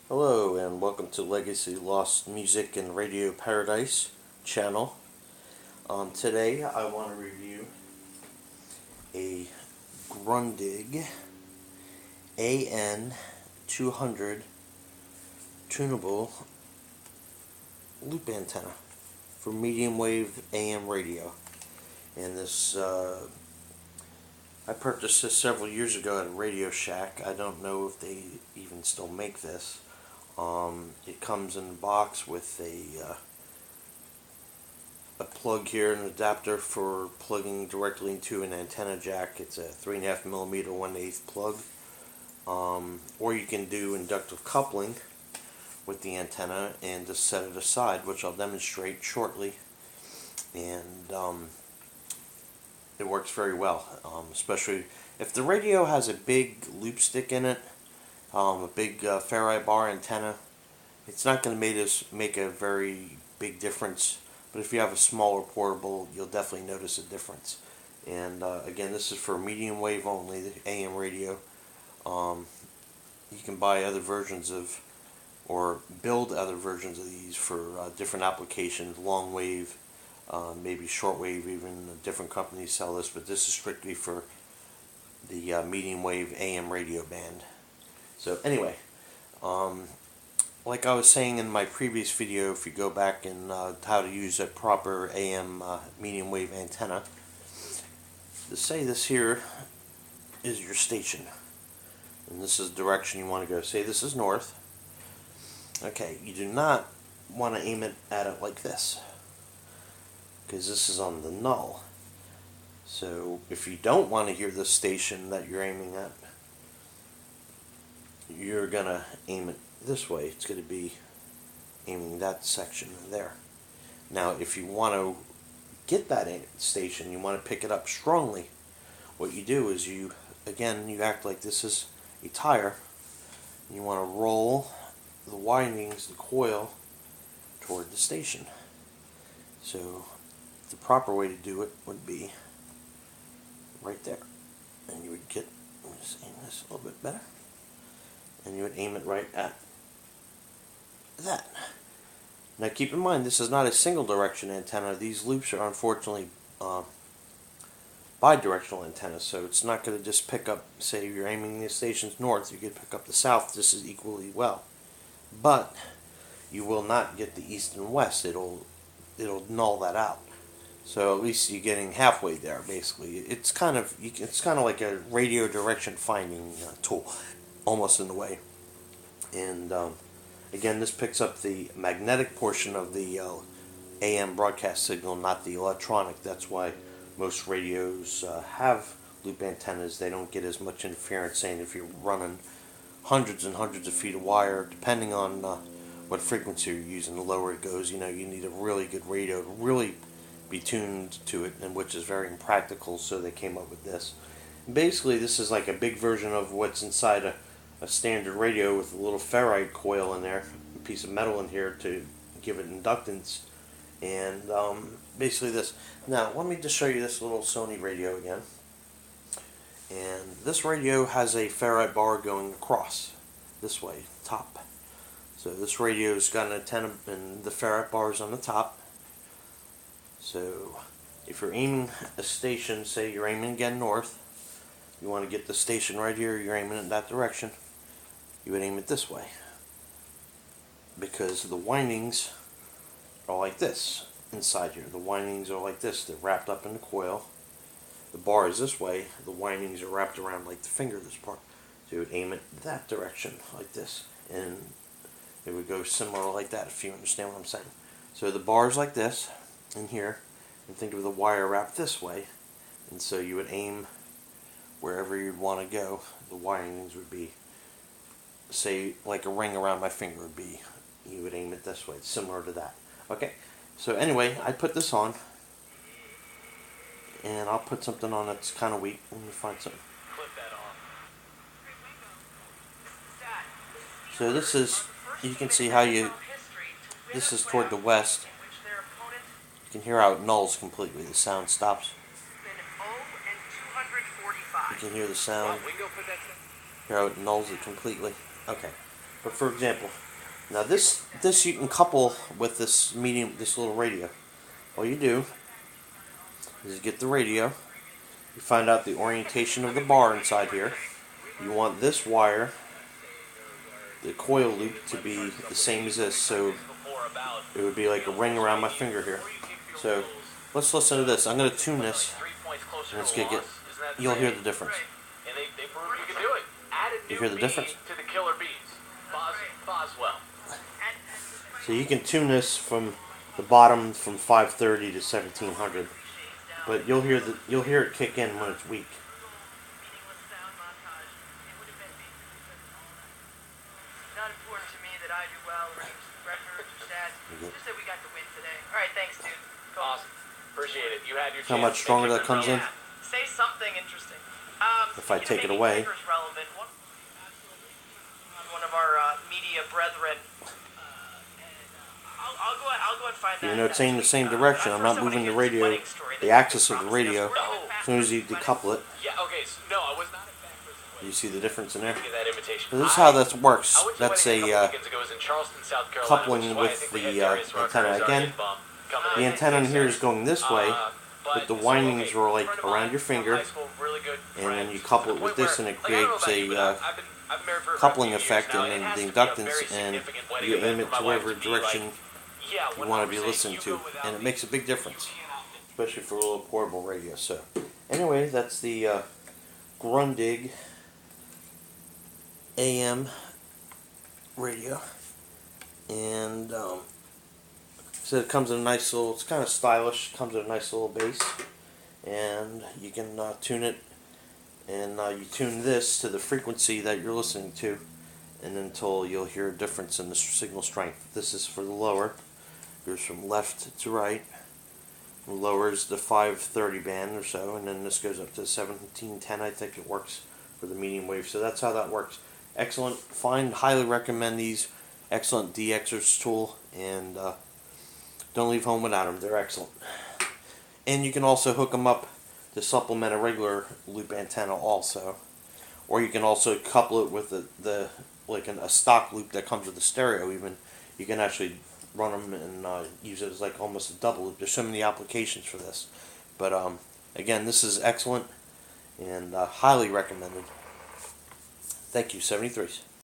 Hello and welcome to Legacy Lost Music and Radio Paradise channel. Today I want to review a Grundig AN-200 tunable loop antenna for medium wave AM radio. And this I purchased this several years ago at Radio Shack. I don't know if they even still make this. It comes in a box with a plug here, an adapter for plugging directly into an antenna jack. It's a 3.5mm 1/8 plug. Or you can do inductive coupling with the antenna and just set it aside, which I'll demonstrate shortly. And it works very well, especially if the radio has a big loop stick in it, a big ferrite bar antenna. It's not going to make a very big difference, but if you have a smaller portable, you'll definitely notice a difference. And again, this is for medium wave only, the AM radio. You can buy other versions of, or build other versions of these for different applications, long wave, maybe short wave, even different companies sell this, but this is strictly for the medium wave AM radio band. So anyway, like I was saying in my previous video, if you go back and how to use a proper AM medium wave antenna, to say this here is your station, and this is the direction you want to go. Say this is north. Okay, you do not want to aim it at it like this, because this is on the null. So if you don't want to hear the station that you're aiming at, you're going to aim it this way. It's going to be aiming that section there. Now if you want to get that station, you want to pick it up strongly, what you do is you act like this is a tire. You want to roll the windings, the coil, toward the station. So the proper way to do it would be right there, and you would get, let me just aim this a little bit better, and you would aim it right at that. Now keep in mind, this is not a single direction antenna. These loops are unfortunately bi-directional antennas, so it's not going to just pick up, say you're aiming the stations north, you could pick up the south just as equally well. But you will not get the east and west. It'll null that out. So at least you're getting halfway there. Basically, it's kind of like a radio direction finding tool, almost in a way. And again, this picks up the magnetic portion of the AM broadcast signal, not the electronic. That's why most radios have loop antennas. They don't get as much interference. Saying if you're running hundreds and hundreds of feet of wire, depending on what frequency you're using, the lower it goes, you need a really good radio to really be tuned to it, and which is very impractical, so they came up with this. Basically, this is like a big version of what's inside a standard radio, with a little ferrite coil in there, a piece of metal in here to give it inductance, and basically this. Now, let me just show you this little Sony radio again. And this radio has a ferrite bar going across this way, top. So this radio's got an antenna and the ferrite bar is on the top. So if you're aiming a station, say you're aiming again north, you want to get the station right here, you're aiming in that direction, you would aim it this way, because the windings are like this inside here. The windings are like this, they're wrapped up in the coil. The bar is this way, the windings are wrapped around like the finger, this part. So you would aim it that direction, like this, and it would go similar like that, if you understand what I'm saying. So the bar is like this, in here, and think of the wire wrapped this way, and so you would aim wherever you'd want to go. The windings would be, say, like a ring around my finger would be. You would aim it this way, similar to that. Okay, so anyway, I put this on, and I'll put something on that's kind of weak. Let me find something. So this is, you can see how this is toward the west. You can hear how it nulls completely. The sound stops. You can hear the sound. Hear how it nulls it completely. Okay. But for example, now this you can couple with this little radio. All you do is you get the radio. You find out the orientation of the bar inside here. You want this wire, the coil loop, to be the same as this, so it would be like a ring around my finger here. So let's listen to this. I'm going to tune this, and let's get you'll hear the difference. You hear the difference? So you can tune this from the bottom from 530 to 1700, but you'll hear it kick in when it's weak. Not important to me that I do well or records or stats. Just that we got the win today. All right, thanks, dude. Cool. Awesome. Appreciate it. You had your chance. How much stronger that comes in? Say something interesting. If I take it away. Relevant. One of our media brethren. I'll go and find that. Even though it's in the same direction, I'm not moving the radio, the axis of the radio. As soon as you decouple it, Yeah, okay, so, no, I was not you see the difference in there. that invitation. So this is how that works. That's a coupling with the antenna. Again, the antenna in here is going this way, but the windings are like around your finger, and then you couple it with this, and it creates a coupling effect, and then the inductance, and you aim it to whatever direction you want to be listening to, and it makes a big difference, especially for a little portable radio. So anyway, that's the Grundig AM radio, and so it comes in a nice little, it's kind of stylish, comes in a nice little bass, and you can tune it, and you tune this to the frequency that you're listening to, and until you'll hear a difference in the signal strength. This is for the lower, goes from left to right, lowers the 530 band or so, and then this goes up to 1710. I think it works for the medium wave. So that's how that works. Excellent. Highly recommend these. Excellent DXers tool, and don't leave home without them. They're excellent. And you can also hook them up to supplement a regular loop antenna also, or you can also couple it with the like a stock loop that comes with the stereo. Even you can actually run them and use it as like almost a double loop. There's so many applications for this, but again, this is excellent and highly recommended. Thank you, 73s.